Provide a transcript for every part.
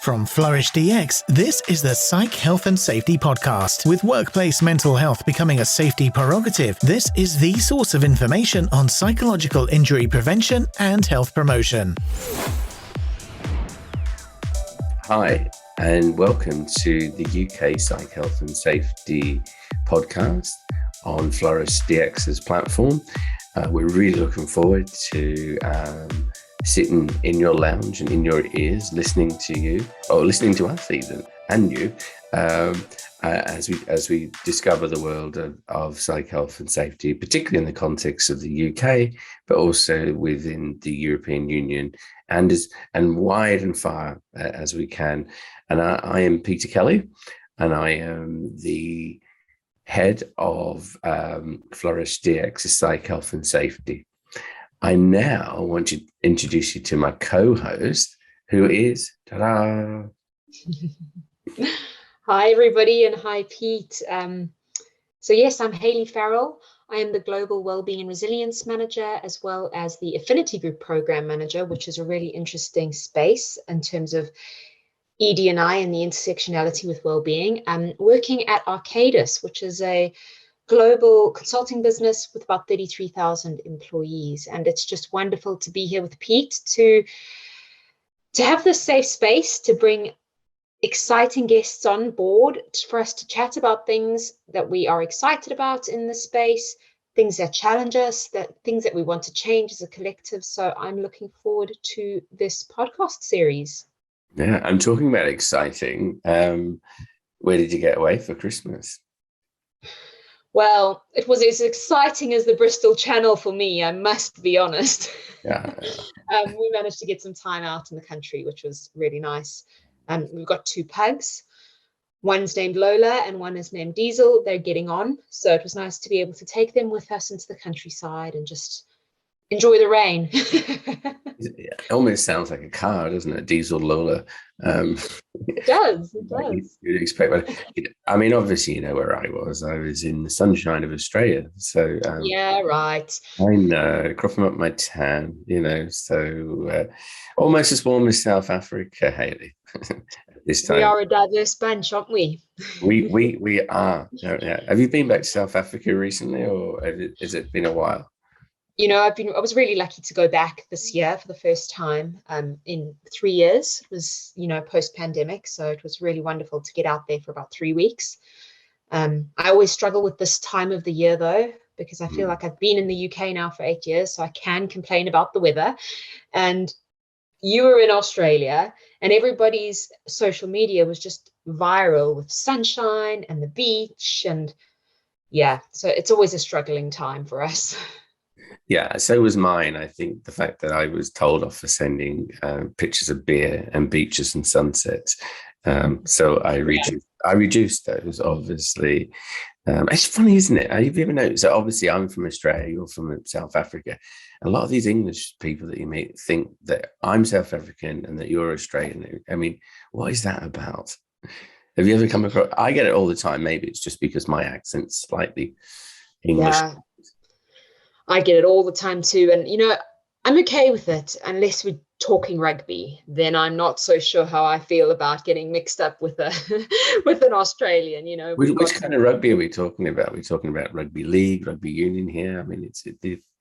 From Flourish DX, this is the Psych Health and Safety Podcast. With workplace mental health becoming a safety prerogative, this is the source of information on psychological injury prevention and health promotion. Hi, and welcome to the UK Psych Health and Safety Podcast on Flourish DX's platform. We're really looking forward to sitting in your lounge and in your ears, listening to you, or listening to us even, and you, as we discover the world of psych health and safety, particularly in the context of the UK, but also within the European Union, and wide and far as we can. And I am Peter Kelly, and I am the head of Flourish DX's Psych Health and Safety. I now want to introduce you to my co-host, who is, ta-da! Hi, everybody, and hi, Pete. So yes, I'm Hayley Farrell. I am the Global Wellbeing and Resilience Manager, as well as the Affinity Group Program Manager, which is a really interesting space in terms of ED&I and the intersectionality with wellbeing. I'm working at Arcadis, which is a global consulting business with about 33,000 employees. And it's just wonderful to be here with Pete to have this safe space to bring exciting guests on board for us to chat about things that we are excited about in this space, things that challenge us, things that we want to change as a collective. So I'm looking forward to this podcast series. Yeah, I'm talking about exciting. Where did you get away for Christmas? Well, it was as exciting as the Bristol Channel for me, I must be honest. Yeah. We managed to get some time out in the country, which was really nice. We've got two pugs. One's named Lola and one is named Diesel. They're getting on. So it was nice to be able to take them with us into the countryside and just enjoy the rain. It almost sounds like a car, doesn't it? Diesel Lola. It does. You'd expect, but I mean, obviously, you know where I was. I was in the sunshine of Australia. So yeah, right. I know, cropping up my tan, so almost as warm as South Africa, Hayley. This time we are a diverse bunch, aren't we? we are. Yeah. Have you been back to South Africa recently, or has it been a while? I was really lucky to go back this year for the first time in 3 years. It was, post-pandemic. So it was really wonderful to get out there for about 3 weeks. I always struggle with this time of the year, though, because I feel like I've been in the UK now for 8 years, so I can complain about the weather. And you were in Australia, and everybody's social media was just viral with sunshine and the beach. And yeah, so it's always a struggling time for us. Yeah, so was mine. I think the fact that I was told off for sending pictures of beer and beaches and sunsets. So I reduced those, obviously. It's funny, isn't it? Have you ever noticed? So obviously I'm from Australia, you're from South Africa. A lot of these English people that you meet think that I'm South African and that you're Australian. I mean, what is that about? Have you ever come across? I get it all the time. Maybe it's just because my accent's slightly English. Yeah. I get it all the time too. And, I'm okay with it unless we're talking rugby. Then I'm not so sure how I feel about getting mixed up with with an Australian, Which kind of rugby are we talking about? Are we talking about rugby league, rugby union here? I mean,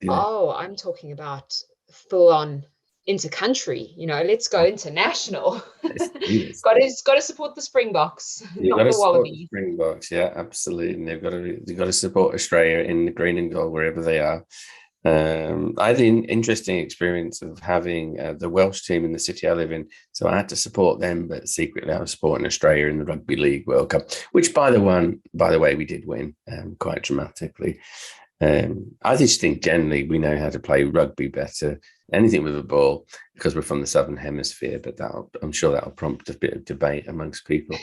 Oh, I'm talking about full on inter-country, let's go international. got to support the Springboks, not the Wallabies. Springboks, yeah, absolutely. And they've got to support Australia in the green and gold wherever they are. I had an interesting experience of having the Welsh team in the city I live in, so I had to support them, but secretly I was supporting Australia in the Rugby League World Cup, which by the way we did win quite dramatically. I just think generally we know how to play rugby better, anything with a ball, because we're from the Southern Hemisphere, but I'm sure that'll prompt a bit of debate amongst people.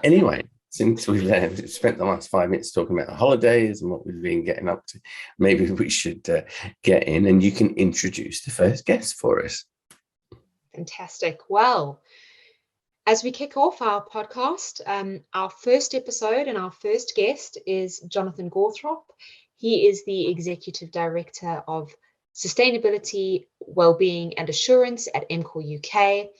Anyway, since we've spent the last 5 minutes talking about holidays and what we've been getting up to, maybe we should get in and you can introduce the first guest for us. Fantastic. Well, as we kick off our podcast, our first episode and our first guest is Jonathan Gawthrop. He is the Executive Director of Sustainability, Wellbeing and Assurance at EMCOR UK.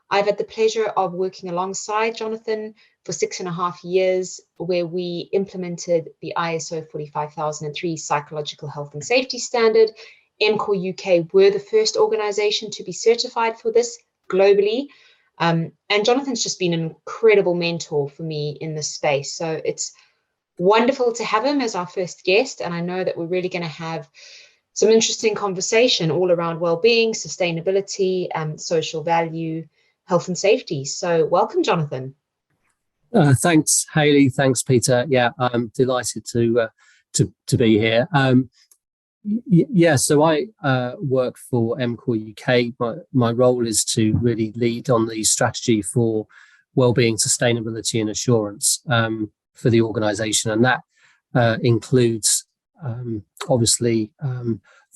I've had the pleasure of working alongside Jonathan for 6.5 years, where we implemented the ISO 45003 Psychological Health and Safety Standard. EMCOR UK were the first organisation to be certified for this globally. And Jonathan's just been an incredible mentor for me in this space. So it's wonderful to have him as our first guest. And I know that we're really going to have some interesting conversation all around well-being, sustainability, social value, health and safety. So welcome, Jonathan. Thanks, Hayley. Thanks, Peter. Yeah, I'm delighted to be here. So I work for EMCOR UK. My role is to really lead on the strategy for wellbeing, sustainability and assurance for the organisation. And that includes, obviously,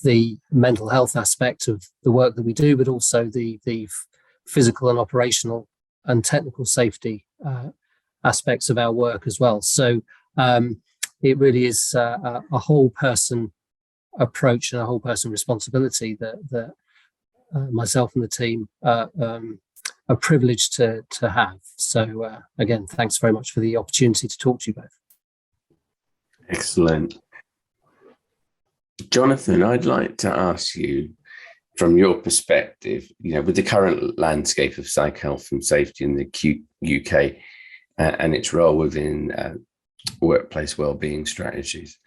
the mental health aspect of the work that we do, but also the physical and operational and technical safety aspects of our work as well. So it really is a whole person approach and a whole person responsibility that myself and the team are privileged to have. So again, thanks very much for the opportunity to talk to you both. Excellent. Jonathan, I'd like to ask you, from your perspective, with the current landscape of psych health and safety in the UK and its role within workplace wellbeing strategies,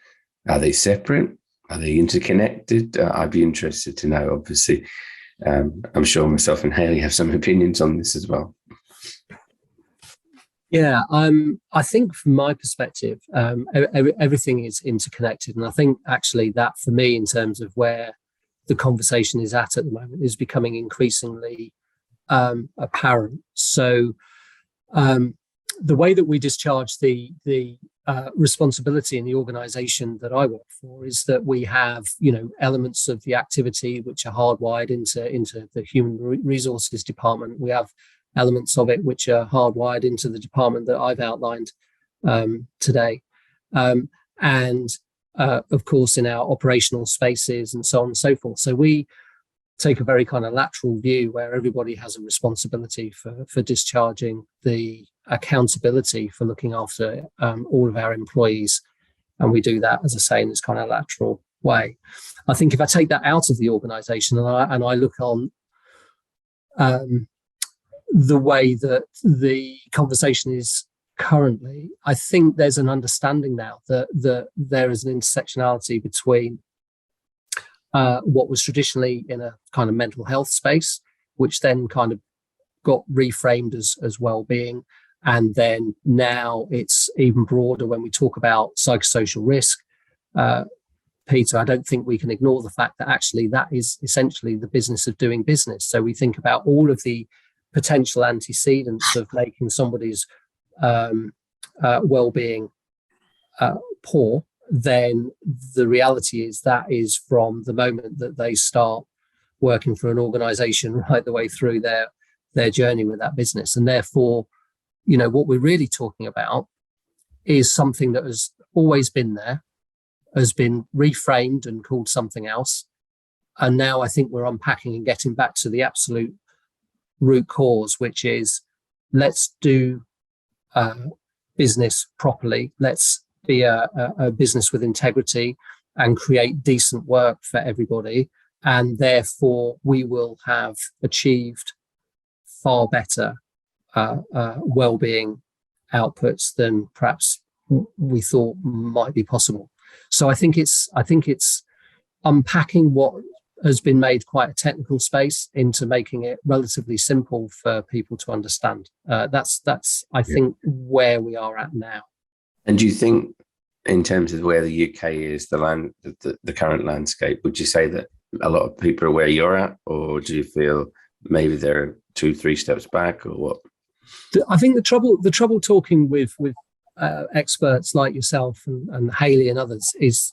are they separate? Are they interconnected? I'd be interested to know. Obviously, I'm sure myself and Hayley have some opinions on this as well. Yeah, I think from my perspective, everything is interconnected. And I think actually that for me, in terms of where the conversation is at the moment, is becoming increasingly apparent. So the way that we discharge the responsibility in the organisation that I work for is that we have, elements of the activity which are hardwired into the human resources department. We have elements of it which are hardwired into the department that I've outlined today. And of course, in our operational spaces and so on and so forth. So we take a very kind of lateral view where everybody has a responsibility for discharging the accountability for looking after all of our employees. And we do that, as I say, in this kind of lateral way. I think if I take that out of the organisation and I look on the way that the conversation is currently, I think there's an understanding now that there is an intersectionality between what was traditionally in a kind of mental health space, which then kind of got reframed as well-being. And then now it's even broader when we talk about psychosocial risk. Peter, I don't think we can ignore the fact that actually that is essentially the business of doing business. So we think about all of the potential antecedents of making somebody's well-being poor, then the reality is that is from the moment that they start working for an organization right the way through their journey with that business. And therefore, what we're really talking about is something that has always been there, has been reframed and called something else. And now I think we're unpacking and getting back to the absolute root cause, which is let's do business properly. Let's be a business with integrity and create decent work for everybody. And therefore, we will have achieved far better well-being outputs than perhaps we thought might be possible. So I think it's unpacking what has been made quite a technical space into making it relatively simple for people to understand. That's I think where we are at now. And do you think, in terms of where the UK is, the current landscape, would you say that a lot of people are where you're at, or do you feel maybe they're 2-3 steps back, or what? I think the trouble talking with experts like yourself and Hayley and others is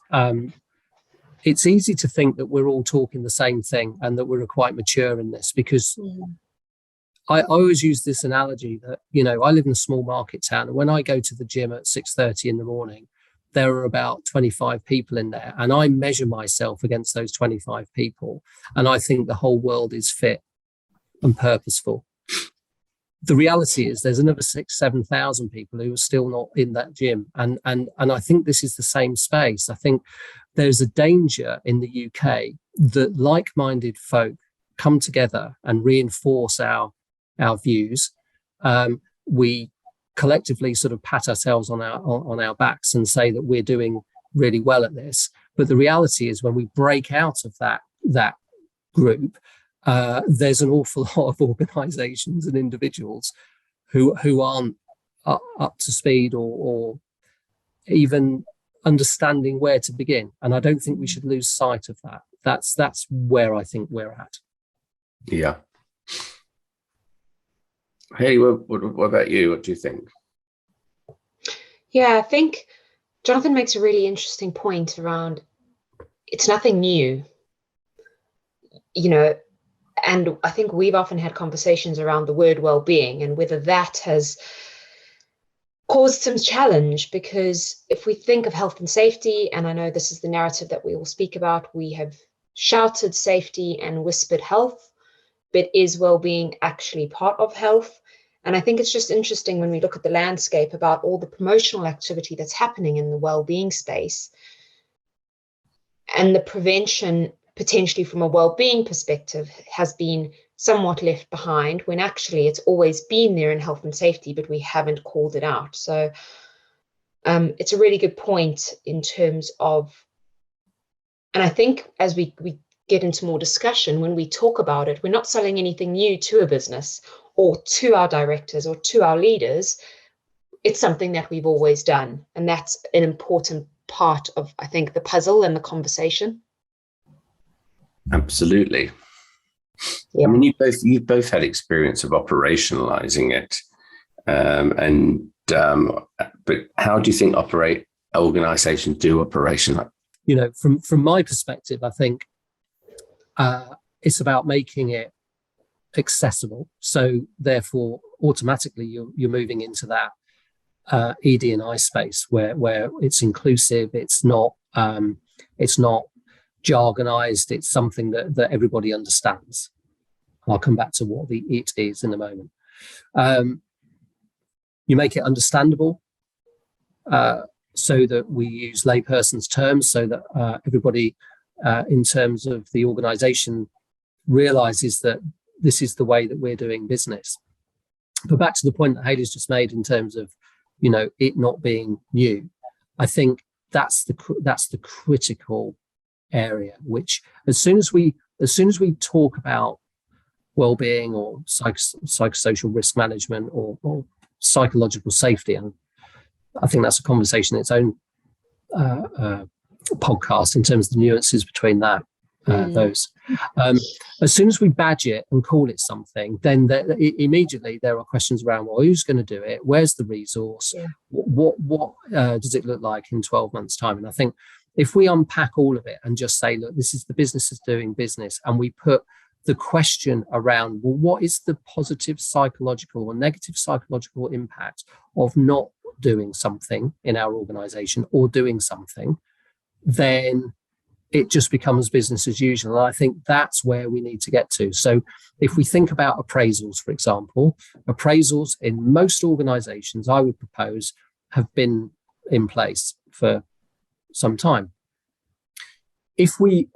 it's easy to think that we're all talking the same thing and that we're quite mature in this, because I always use this analogy that, I live in a small market town, and when I go to the gym at 6:30 in the morning, there are about 25 people in there, and I measure myself against those 25 people, and I think the whole world is fit and purposeful. the reality is there's another 7,000 people who are still not in that gym. And I think this is the same space. I think there's a danger in the UK that like-minded folk come together and reinforce our views. We collectively sort of pat ourselves on our backs and say that we're doing really well at this. But the reality is when we break out of that group, there's an awful lot of organisations and individuals who aren't up to speed or even understanding where to begin. And I don't think we should lose sight of that. That's where I think we're at. Yeah. Hey, what about you? What do you think? Yeah, I think Jonathan makes a really interesting point around it's nothing new, and I think we've often had conversations around the word well-being and whether that has caused some challenge, because if we think of health and safety, and I know this is the narrative that we all speak about, we have shouted safety and whispered health, but is well-being actually part of health? And I think it's just interesting when we look at the landscape about all the promotional activity that's happening in the well-being space and the prevention potentially from a well-being perspective has been somewhat left behind, when actually it's always been there in health and safety, but we haven't called it out. So it's a really good point in terms of, and I think as we get into more discussion, when we talk about it, we're not selling anything new to a business or to our directors or to our leaders. It's something that we've always done. And that's an important part of, I think, the puzzle and the conversation. Absolutely. Yeah. I mean, you've both had experience of operationalizing it. But how do you think organizations do operationalize? From my perspective, I think it's about making it accessible. So therefore, automatically, you're moving into that ED&I space where it's inclusive. It's not jargonized. It's something that everybody understands. I'll come back to what the it is in a moment. You make it understandable so that we use layperson's terms, so that everybody in terms of the organization realizes that this is the way that we're doing business. But back to the point that Hayley's just made in terms of, it not being new, I think that's the critical area, which as soon as we talk about well-being or psychosocial risk management or psychological safety, and I think that's a conversation in its own podcast in terms of the nuances between that those. As soon as we badge it and call it something, then immediately there are questions around, well, who's going to do it? Where's the resource? Yeah. What does it look like in 12 months' time? And I think if we unpack all of it and just say, look, this is the business is doing business, and we put the question around, well, what is the positive psychological or negative psychological impact of not doing something in our organization or doing something, then it just becomes business as usual. And I think that's where we need to get to. So if we think about appraisals, for example, appraisals in most organizations, I would propose, have been in place for some time. If we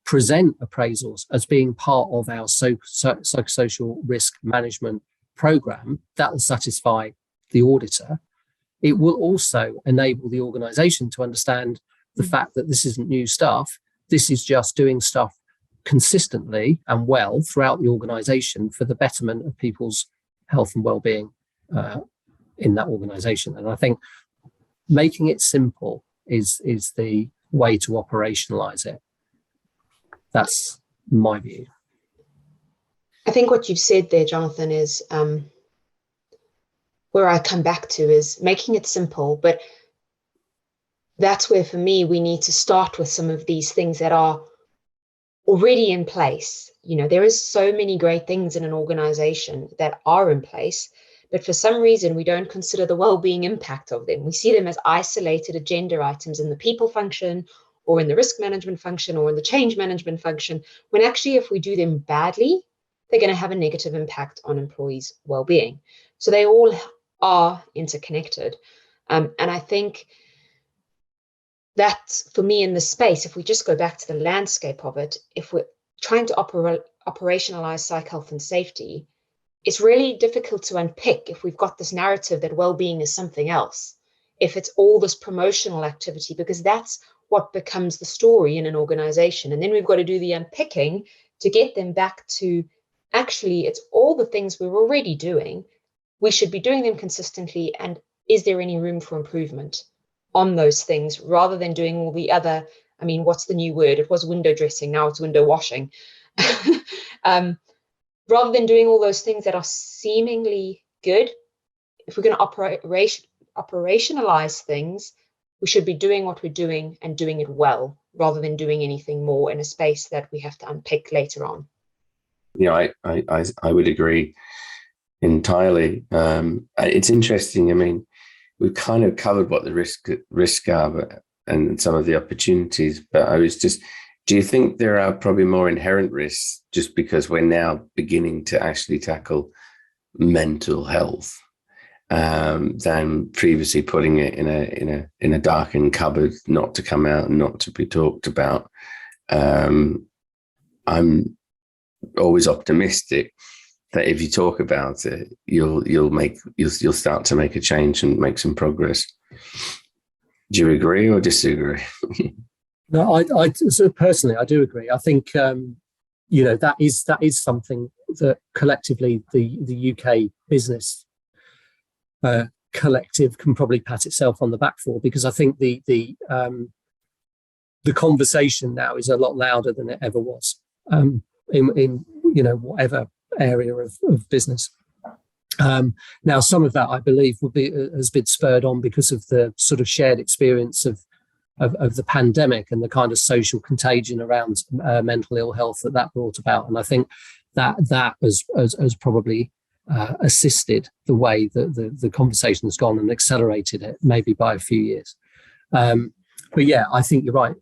present appraisals as being part of our psychosocial risk management program, that will satisfy the auditor. It will also enable the organization to understand the fact that this isn't new stuff. This is just doing stuff consistently and well throughout the organization for the betterment of people's health and well-being in that organization. And I think making it simple is the way to operationalize it. That's my view. I think what you've said there, Jonathan, is where I come back to is making it simple, but that's where, for me, we need to start with some of these things that are already in place. There is so many great things in an organization that are in place, but for some reason, we don't consider the well-being impact of them. We see them as isolated agenda items in the people function or in the risk management function or in the change management function, when actually, if we do them badly, they're going to have a negative impact on employees' well-being. So they all are interconnected. And I think that for me in this space, if we just go back to the landscape of it, if we're trying to operationalize psych health and safety, it's really difficult to unpick if we've got this narrative that well-being is something else, if it's all this promotional activity, because that's what becomes the story in an organization. And then we've got to do the unpicking to get them back to, actually, it's all the things we're already doing. We should be doing them consistently. And is there any room for improvement on those things, rather than doing all the other, I mean, what's the new word? It was window dressing, now it's window washing. Rather than doing all those things that are seemingly good, if we're going to operationalize things, we should be doing what we're doing and doing it well, rather than doing anything more in a space that we have to unpick later on. Yeah, I would agree entirely. It's interesting. I mean, we've kind of covered what the risks are, and some of the opportunities. But I was just, do you think there are probably more inherent risks just because we're now beginning to actually tackle mental health than previously putting it in a darkened cupboard, not to come out and not to be talked about? I'm always optimistic that if you talk about it, you'll start to make a change and make some progress. Do you agree or disagree? No, I so personally, I do agree. I think that is something that collectively the UK business collective can probably pat itself on the back for, because I think the conversation now is a lot louder than it ever was in whatever area of business. Now, some of that, I believe, has been spurred on because of the sort of shared experience of the pandemic and the kind of social contagion around mental ill health that brought about. And I think that has probably assisted the way that the conversation has gone and accelerated it, maybe by a few years. But yeah, I think you're right,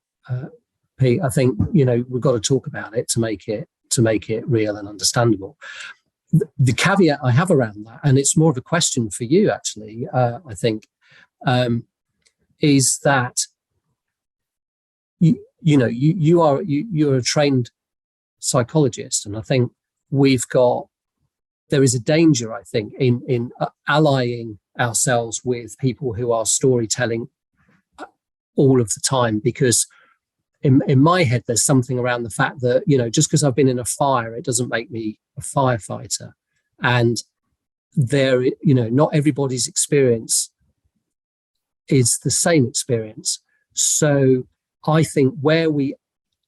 Pete. I think we've got to talk about it to make it real and understandable. The caveat I have around that, and it's more of a question for you actually, I think, is that you're a trained psychologist, and I think there is a danger, I think, in allying ourselves with people who are storytelling all of the time, because in my head there's something around the fact that just because I've been in a fire, it doesn't make me a firefighter, and not everybody's experience is the same experience. So I think where we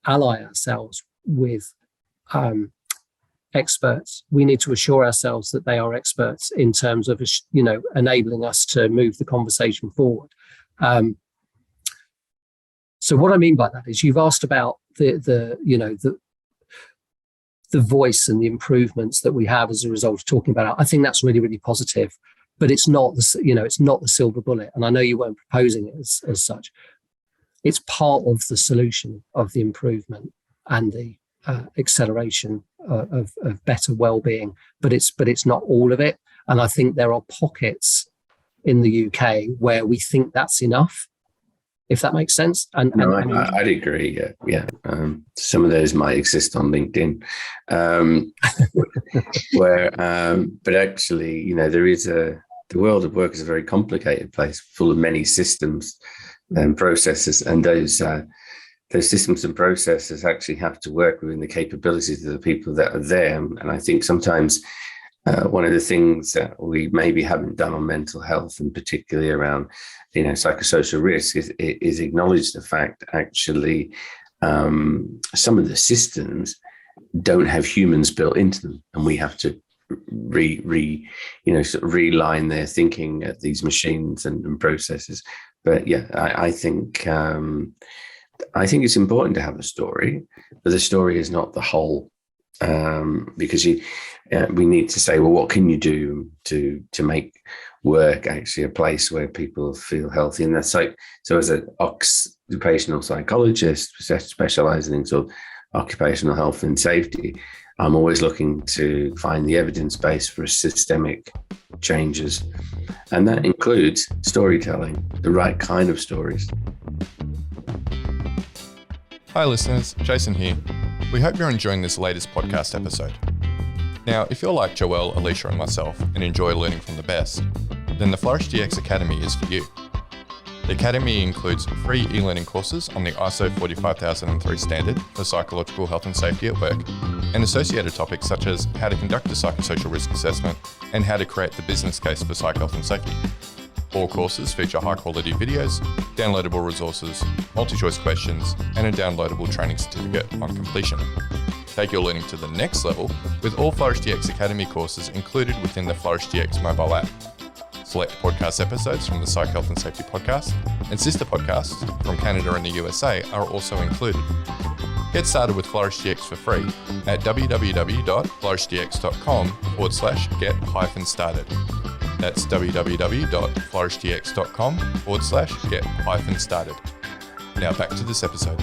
ally ourselves with experts, we need to assure ourselves that they are experts in terms of enabling us to move the conversation forward. So what I mean by that is, you've asked about the voice and the improvements that we have as a result of talking about it. I think that's really, really positive, but it's not the silver bullet. And I know you weren't proposing it as such. It's part of the solution of the improvement and the acceleration of better well-being, but it's not all of it. And I think there are pockets in the UK where we think that's enough, if that makes sense. I'd agree. Yeah. Some of those might exist on LinkedIn, but actually, there is the world of work is a very complicated place, full of many systems and processes, and those systems and processes actually have to work within the capabilities of the people that are there. And I think sometimes one of the things that we maybe haven't done on mental health, and particularly around psychosocial risk, is acknowledge the fact actually some of the systems don't have humans built into them, and we have to realign their thinking at these machines and processes. But yeah, I think it's important to have a story, but the story is not the whole, because we need to say, well, what can you do to make work actually a place where people feel healthy? And that's so as an occupational psychologist specializing in sort of occupational health and safety, I'm always looking to find the evidence base for systemic changes. And that includes storytelling, the right kind of stories. Hi listeners, Jason here. We hope you're enjoying this latest podcast episode. Now, if you're like Joelle, Alicia and myself and enjoy learning from the best, then the Flourish DX Academy is for you. The Academy includes free e-learning courses on the ISO 45003 standard for psychological health and safety at work, and associated topics such as how to conduct a psychosocial risk assessment and how to create the business case for psych health and safety. All courses feature high-quality videos, downloadable resources, multi-choice questions, and a downloadable training certificate on completion. Take your learning to the next level with all Flourish DX Academy courses included within the Flourish DX mobile app. Select podcast episodes from the Psych Health and Safety podcast and sister podcasts from Canada and the USA are also included. Get started with Flourish DX for free at www.flourishdx.com/get-started. That's www.flourishdx.com/get-started. Now back to this episode.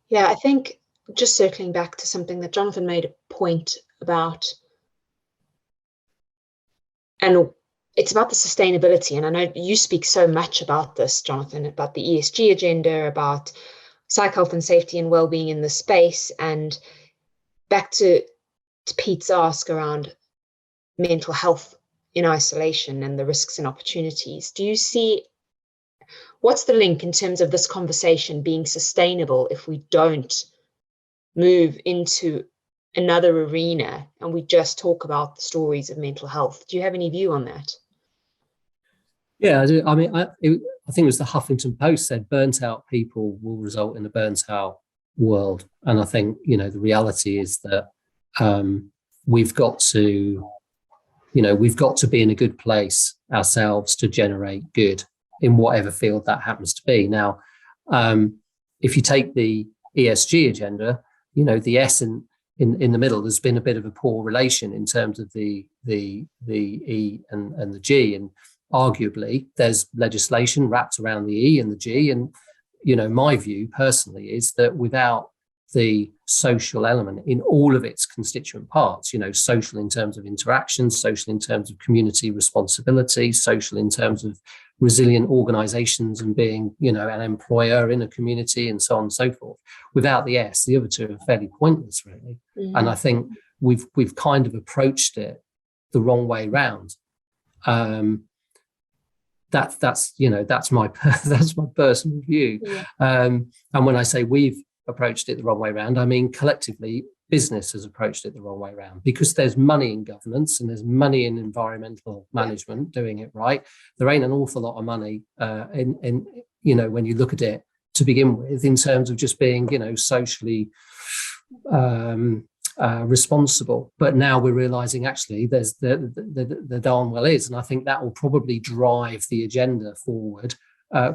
Yeah, I think just circling back to something that Jonathan made a point about, and it's about the sustainability. And I know you speak so much about this, Jonathan, about the ESG agenda, about psych health and safety and well-being in the space. And back to Pete's ask around mental health in isolation and the risks and opportunities. Do you see, what's the link in terms of this conversation being sustainable if we don't move into another arena and we just talk about the stories of mental health? Do you have any view on that? Yeah, I do. I mean, I think it was the Huffington Post said burnt out people will result in a burnt out world. And I think, the reality is that we've got to be in a good place ourselves to generate good in whatever field that happens to be. Now, if you take the ESG agenda, the S in the middle, there's been a bit of a poor relation in terms of the E and the G. And arguably, there's legislation wrapped around the E and the G. And, my view personally is that without the social element in all of its constituent parts, social in terms of interaction, social in terms of community responsibility, social in terms of resilient organizations and being, an employer in a community and so on and so forth. Without the S, the other two are fairly pointless, really. Mm-hmm. And I think we've kind of approached it the wrong way round. That's my personal view. Yeah. And when I say we've approached it the wrong way round, I mean collectively business has approached it the wrong way round, because there's money in governance and there's money in environmental management doing it right. There ain't an awful lot of money in when you look at it to begin with, in terms of just being socially responsible. But now we're realizing actually there's the darn well is, and I think that will probably drive the agenda forward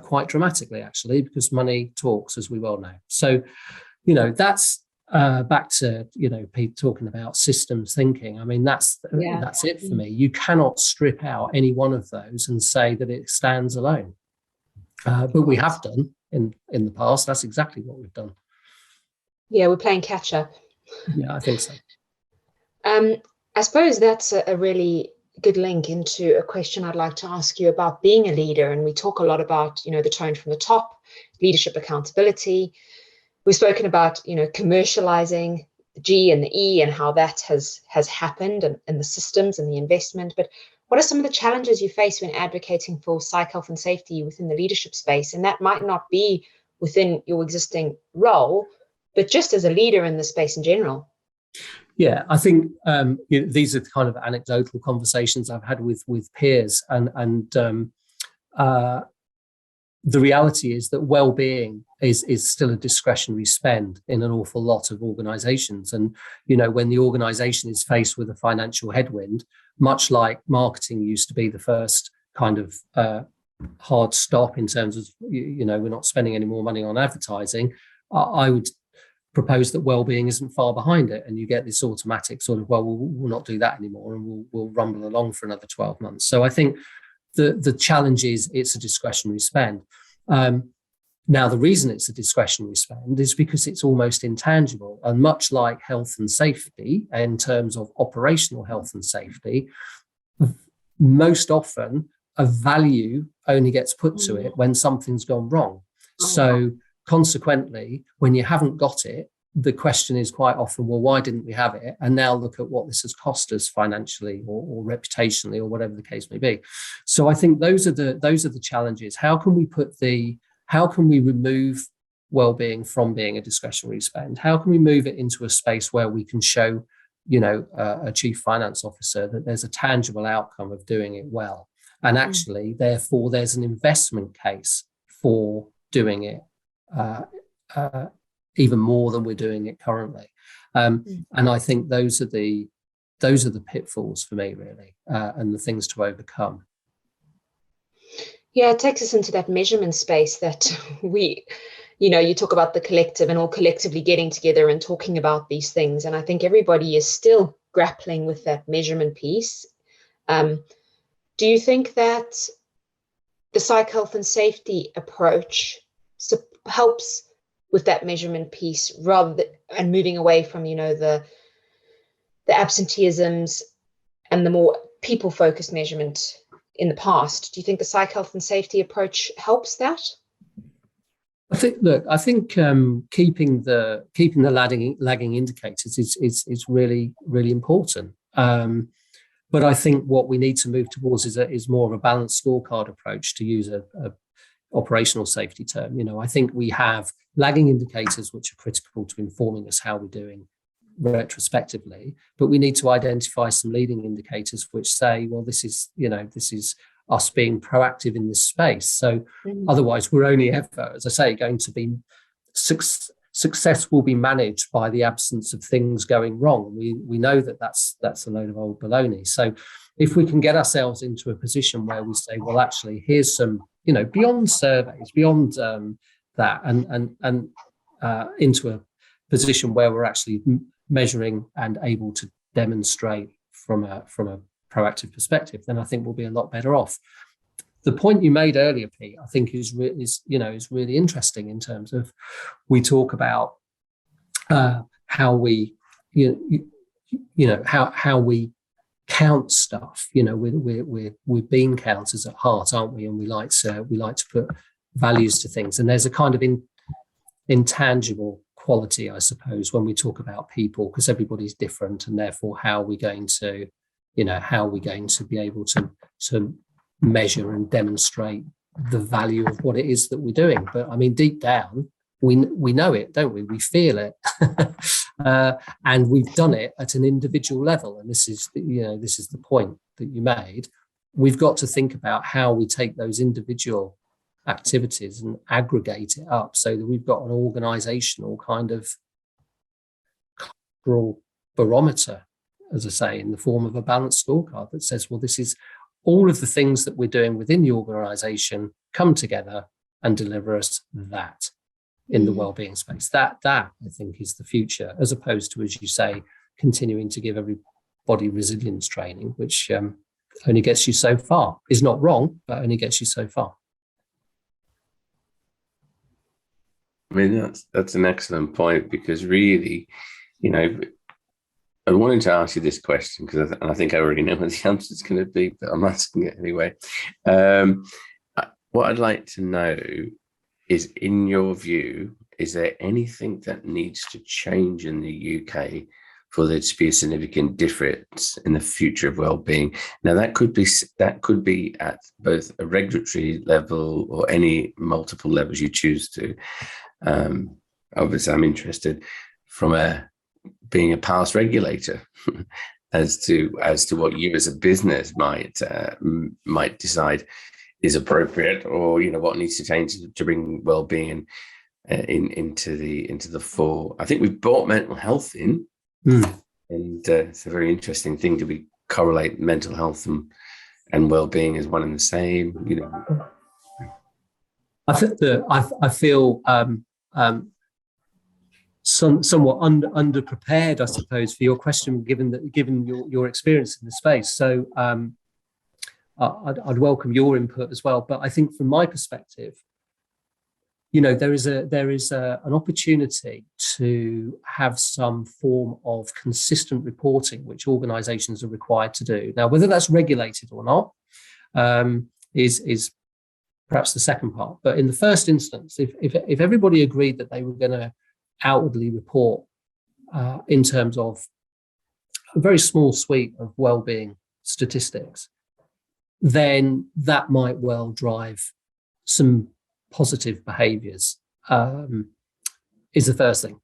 quite dramatically, actually, because money talks, as we well know. So, that's back to Pete talking about systems thinking. I mean, that's it for me. You cannot strip out any one of those and say that it stands alone. But we have done in the past. That's exactly what we've done. Yeah, we're playing catch up. Yeah, I think so. I suppose that's a really good link into a question I'd like to ask you about being a leader. And we talk a lot about, the tone from the top, leadership accountability. We've spoken about, commercializing the G and the E and how that has happened, and the systems and the investment. But what are some of the challenges you face when advocating for psych health and safety within the leadership space? And that might not be within your existing role, but just as a leader in the space in general. Yeah, I think these are the kind of anecdotal conversations I've had with peers, and the reality is that well-being is still a discretionary spend in an awful lot of organizations. And, when the organization is faced with a financial headwind, much like marketing used to be the first kind of hard stop in terms of, we're not spending any more money on advertising, I would propose that well-being isn't far behind it, and you get this automatic sort of, we'll not do that anymore, and we'll rumble along for another 12 months. So I think the challenge is it's a discretionary spend. Now, the reason it's a discretionary spend is because it's almost intangible. And much like health and safety, in terms of operational health and safety, most often a value only gets put to it when something's gone wrong. So consequently, when you haven't got it, the question is quite often, well, why didn't we have it? And now look at what this has cost us financially or reputationally or whatever the case may be. So I think those are the challenges. How can we remove wellbeing from being a discretionary spend? How can we move it into a space where we can show, a chief finance officer that there's a tangible outcome of doing it well? And actually, therefore, there's an investment case for doing it even more than we're doing it currently. And I think those are the pitfalls for me, really, and the things to overcome. Yeah, it takes us into that measurement space that you talk about the collective and all collectively getting together and talking about these things. And I think everybody is still grappling with that measurement piece. Do you think that the psych health and safety approach helps with that measurement piece and moving away from, the absenteeisms and the more people-focused measurement in the past? Do you think the psych health and safety approach helps that? I think keeping the lagging indicators is really, really important. But I think what we need to move towards is more of a balanced scorecard approach, to use a operational safety term. I think we have lagging indicators which are critical to informing us how we're doing retrospectively, but we need to identify some leading indicators which say, well, this is us being proactive in this space. So otherwise we're only ever, as I say, going to be success will be managed by the absence of things going wrong. We know that's a load of old baloney. So if we can get ourselves into a position where we say, well, actually, here's some, beyond surveys, beyond that, and into a position where we're actually measuring and able to demonstrate from a proactive perspective, then I think we'll be a lot better off. The point you made earlier, Pete, I think is really interesting in terms of, we talk about how we how we count stuff. We're bean counters at heart, aren't we? And we like to put values to things. And there's a kind of intangible quality, I suppose, when we talk about people, because everybody's different, and therefore how are we going to be able to measure and demonstrate the value of what it is that we're doing. But I mean, deep down, we know it, don't we? We feel it, and we've done it at an individual level. And this is the point that you made. We've got to think about how we take those individual activities and aggregate it up so that we've got an organizational kind of cultural barometer, as I say, in the form of a balanced scorecard that says, well, this is all of the things that we're doing within the organization come together and deliver us that in the wellbeing space. That I think is the future, as opposed to, as you say, continuing to give everybody resilience training, which only gets you so far. Is not wrong, but only gets you so far. I mean, that's an excellent point, because really, I wanted to ask you this question because I think I already know what the answer is going to be, but I'm asking it anyway. What I'd like to know is, in your view, is there anything that needs to change in the UK for there to be a significant difference in the future of wellbeing? Now, that could be at both a regulatory level or any multiple levels you choose to. Obviously, I'm interested from being a past regulator as to what you as a business might decide is appropriate, or what needs to change to bring wellbeing into the fore. I think we've brought mental health in, and it's a very interesting thing to correlate mental health and wellbeing as one and the same. I think that I feel somewhat underprepared, I suppose, for your question, given your experience in the space. So I'd welcome your input as well. But I think from my perspective, there is an opportunity to have some form of consistent reporting, which organisations are required to do. Now, whether that's regulated or not is perhaps the second part. But in the first instance, if everybody agreed that they were going to outwardly report in terms of a very small suite of wellbeing statistics, then that might well drive some positive behaviours, is the first thing.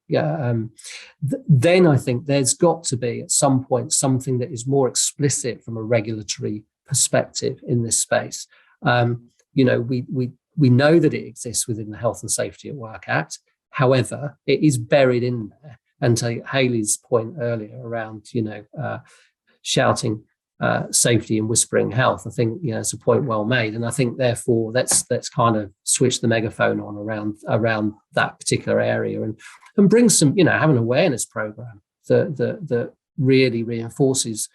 Then I think there's got to be at some point something that is more explicit from a regulatory perspective in this space. We know that it exists within the Health and Safety at Work Act. However, it is buried in there. And to Hayley's point earlier around, shouting safety and whispering health, I think it's a point well made. And I think therefore let's kind of switch the megaphone on around that particular area and bring some, have an awareness program that really reinforces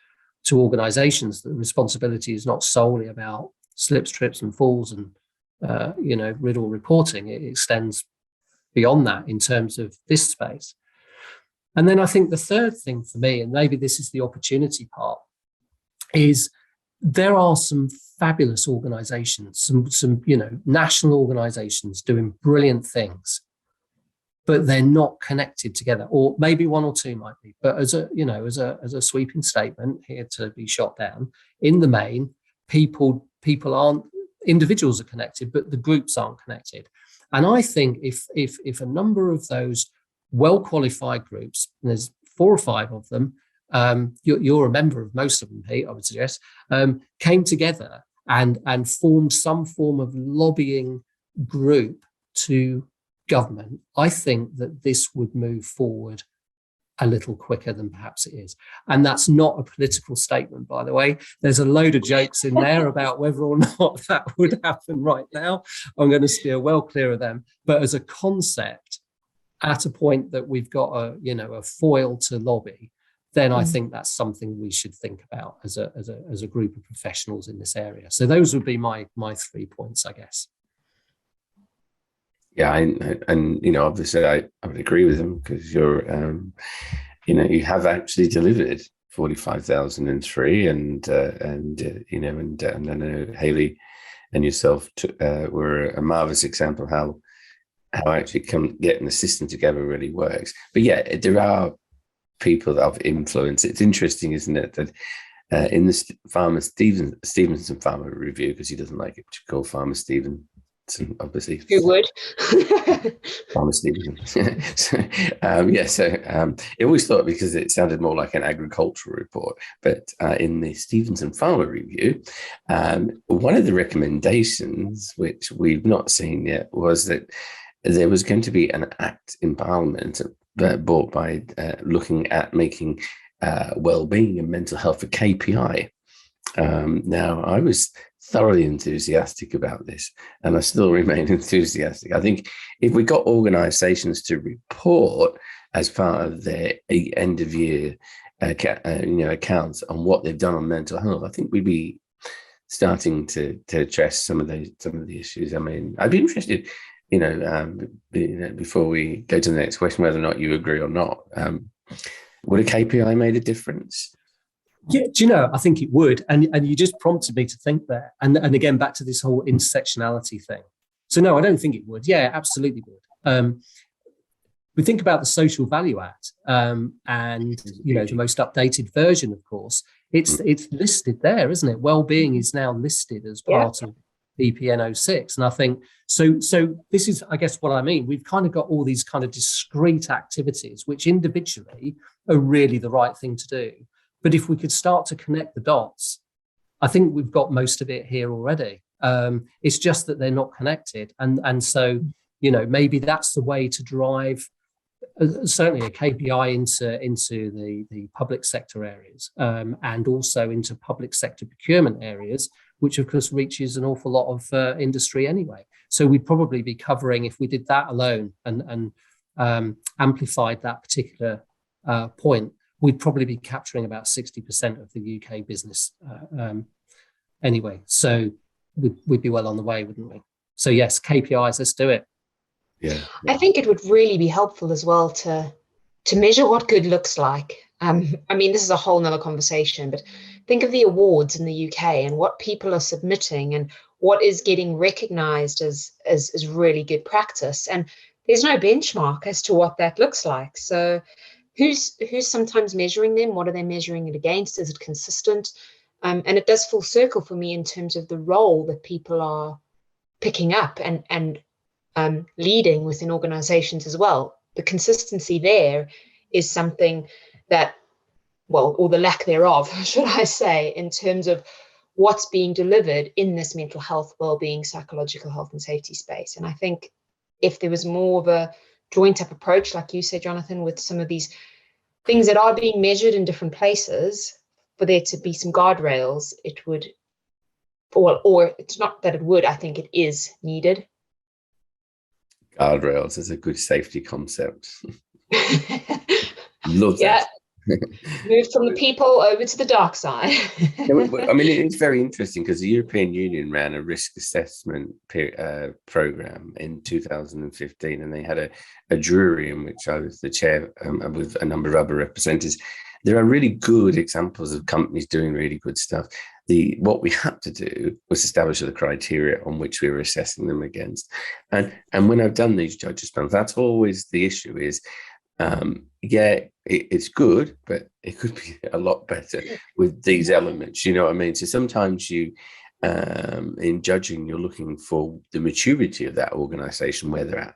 to organisations that the responsibility is not solely about slips, trips, and falls and riddle reporting. It extends beyond that in terms of this space. And then I think the third thing for me, and maybe this is the opportunity part, is there are some fabulous organisations, some national organisations doing brilliant things, but they're not connected together. Or maybe one or two might be, but as a sweeping statement here to be shot down, in the main, people aren't, individuals are connected, but the groups aren't connected. And I think if a number of those well-qualified groups, and there's 4 or 5 of them, you're a member of most of them, Pete, I would suggest, came together and formed some form of lobbying group to government, I think that this would move forward a little quicker than perhaps it is. And that's not a political statement, by the way. There's a load of jokes in there about whether or not that would happen right now. I'm going to steer well clear of them. But as a concept, at a point that we've got a foil to lobby, then I think that's something we should think about as a group of professionals in this area. So those would be my 3 points, I guess. Yeah, and obviously I would agree with them because you're, you have actually delivered 45,003, and I know Hayley and yourself were a marvelous example how actually getting the system together really works. But yeah, there are people that have influence. It's interesting, isn't it, that in the Stevenson Farmer Review, because he doesn't like it to call Farmer Stevenson, obviously. You would. Farmer Stevenson. It always thought, because it sounded more like an agricultural report, but in the Stevenson Farmer Review, one of the recommendations, which we've not seen yet, was that there was going to be an act in Parliament brought by looking at making well-being and mental health a KPI. Now, I was thoroughly enthusiastic about this, and I still remain enthusiastic. I think if we got organisations to report as part of their end of year accounts on what they've done on mental health, I think we'd be starting to address some of the issues. I mean, I'd be interested, before we go to the next question, whether or not you agree or not. Would a KPI made a difference? Yeah, do you know, I think it would. And you just prompted me to think there. And again, back to this whole intersectionality thing. So no, I don't think it would. Yeah, absolutely would. We think about the Social Value Act and, the most updated version, of course, it's listed there, isn't it? Wellbeing is now listed as part of BPN 06. And I think, so this is, I guess, what I mean. We've kind of got all these kind of discrete activities, which individually are really the right thing to do. But if we could start to connect the dots, I think we've got most of it here already. It's just that they're not connected. And so, maybe that's the way to drive certainly a KPI into the public sector areas and also into public sector procurement areas, which of course reaches an awful lot of industry anyway. So we'd probably be covering, if we did that alone and amplified that particular point, we'd probably be capturing about 60% of the UK business anyway. So we'd be well on the way, wouldn't we? So yes, KPIs, let's do it. Yeah. I think it would really be helpful as well to measure what good looks like. I mean, this is a whole nother conversation, but think of the awards in the UK and what people are submitting and what is getting recognized as really good practice. And there's no benchmark as to what that looks like. So who's sometimes measuring them? What are they measuring it against? Is it consistent? And it does full circle for me in terms of the role that people are picking up and leading within organizations as well. The consistency there is something that, well, or the lack thereof, should I say, in terms of what's being delivered in this mental health, well-being, psychological health and safety space. And I think if there was more of a joint up approach, like you said, Jonathan, with some of these things that are being measured in different places, for there to be some guardrails, it would, or it's not that it would, I think it is needed. Guardrails is a good safety concept. Love Yeah. that. Moved from the people over to the dark side. I mean, it's very interesting because the European Union ran a risk assessment program in 2015, and they had a jury in which I was the chair with a number of other representatives. There are really good examples of companies doing really good stuff. What we had to do was establish the criteria on which we were assessing them against. And when I've done these judges panels, that's always the issue is, it's good, but it could be a lot better with these elements, you know what I mean? So sometimes you, in judging, you're looking for the maturity of that organization, where they're at.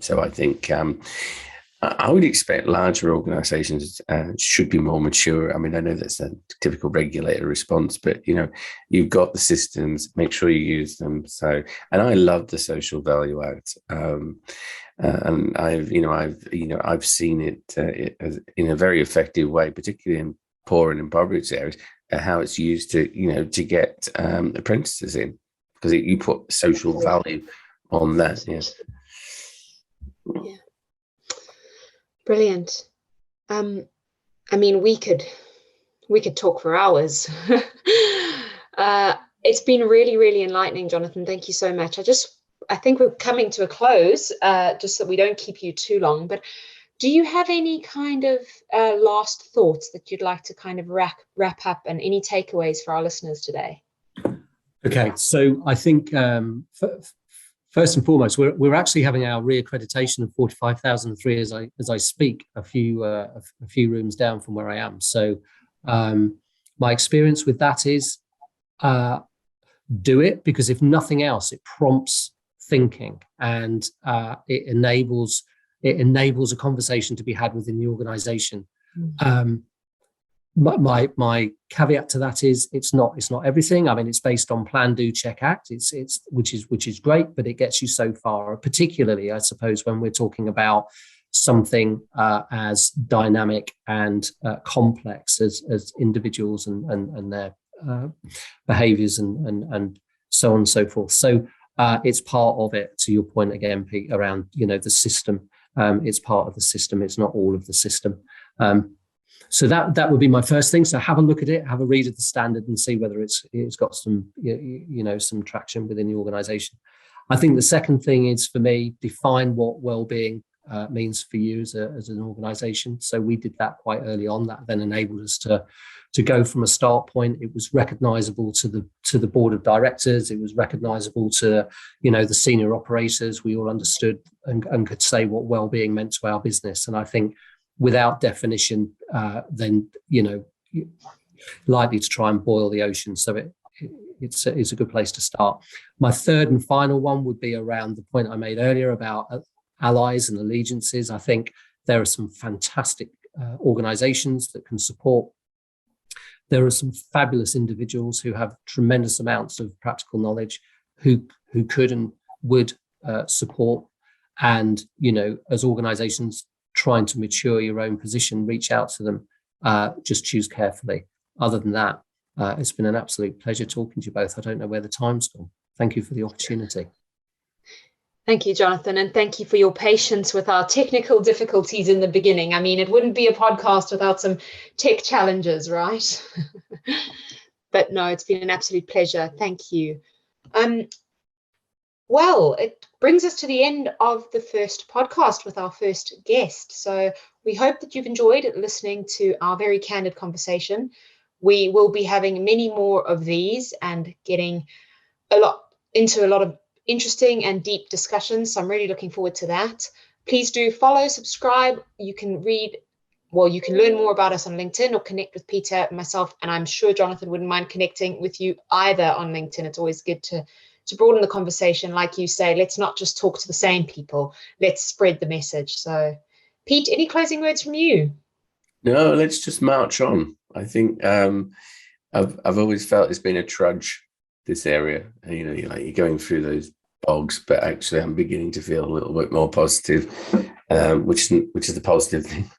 So I think I would expect larger organizations should be more mature. I mean, I know that's a typical regulator response, but, you know, you've got the systems, make sure you use them. So, and I love the social value add. And I've seen it in a very effective way, particularly in poor and impoverished areas, how it's used to get apprentices in, because you put social value on that. Yeah. Brilliant. I mean, we could talk for hours. It's been really, really enlightening, Jonathan. Thank you so much. I think we're coming to a close, just so we don't keep you too long. But do you have any kind of last thoughts that you'd like to kind of wrap up, and any takeaways for our listeners today? Okay, so I think first and foremost, we're actually having our re-accreditation of 45,003 as I speak, a few rooms down from where I am. So my experience with that is do it, because if nothing else, it prompts thinking, and it enables a conversation to be had within the organization. My caveat to that is it's not everything. I mean, it's based on plan, do, check, act. It's which is great, but it gets you so far, particularly I suppose when we're talking about something as dynamic and complex as individuals and their behaviors and so on and so forth. So it's part of it, to your point again, Pete, around, the system. It's part of the system. It's not all of the system. So that would be my first thing. So have a look at it, have a read of the standard, and see whether it's got some some traction within the organisation. I think the second thing is, for me, define what well-being means for you as an organisation. So we did that quite early on. That then enabled us to go from a start point. It was recognisable to the board of directors. It was recognisable to the senior operators. We all understood and could say what well-being meant to our business. And I think without definition, then likely to try and boil the ocean. So it's a good place to start. My third and final one would be around the point I made earlier about allies and allegiances. I think there are some fantastic organisations that can support. There are some fabulous individuals who have tremendous amounts of practical knowledge who could and would support. And as organisations trying to mature your own position, reach out to them. Just choose carefully. Other than that, it's been an absolute pleasure talking to you both. I don't know where the time's gone. Thank you for the opportunity. Thank you, Jonathan, and thank you for your patience with our technical difficulties in the beginning. I mean, it wouldn't be a podcast without some tech challenges, right? But no, it's been an absolute pleasure. Thank you. Well, brings us to the end of the first podcast with our first guest. So we hope that you've enjoyed listening to our very candid conversation. We will be having many more of these and getting into a lot of interesting and deep discussions. So I'm really looking forward to that. Please do follow, subscribe. You can learn more about us on LinkedIn or connect with Peter, myself, and I'm sure Jonathan wouldn't mind connecting with you either on LinkedIn. It's always good to broaden the conversation. Like you say, let's not just talk to the same people. Let's spread the message. So, Pete, any closing words from you? No, let's just march on. I think I've always felt it's been a trudge, this area. You know, you're going through those bogs, but actually I'm beginning to feel a little bit more positive, which is the positive thing.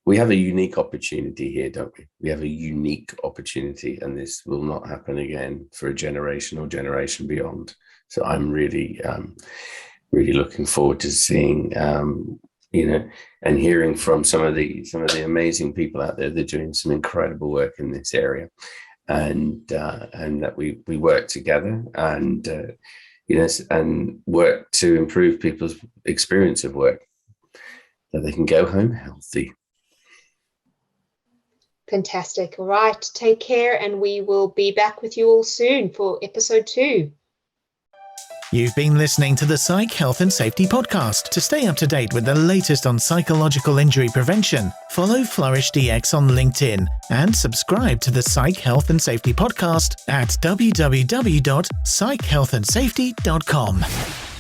We have a unique opportunity here, don't we? We have a unique opportunity, and this will not happen again for a generation or generation beyond. So I'm really looking forward to seeing, and hearing from some of the amazing people out there. They're doing some incredible work in this area, and that we work together and work to improve people's experience of work, so they can go home healthy. Fantastic. All right. Take care, and we will be back with you all soon for episode 2. You've been listening to the Psych Health and Safety Podcast. To stay up to date with the latest on psychological injury prevention, follow Flourish DX on LinkedIn and subscribe to the Psych Health and Safety Podcast at www.psychealthandsafety.com.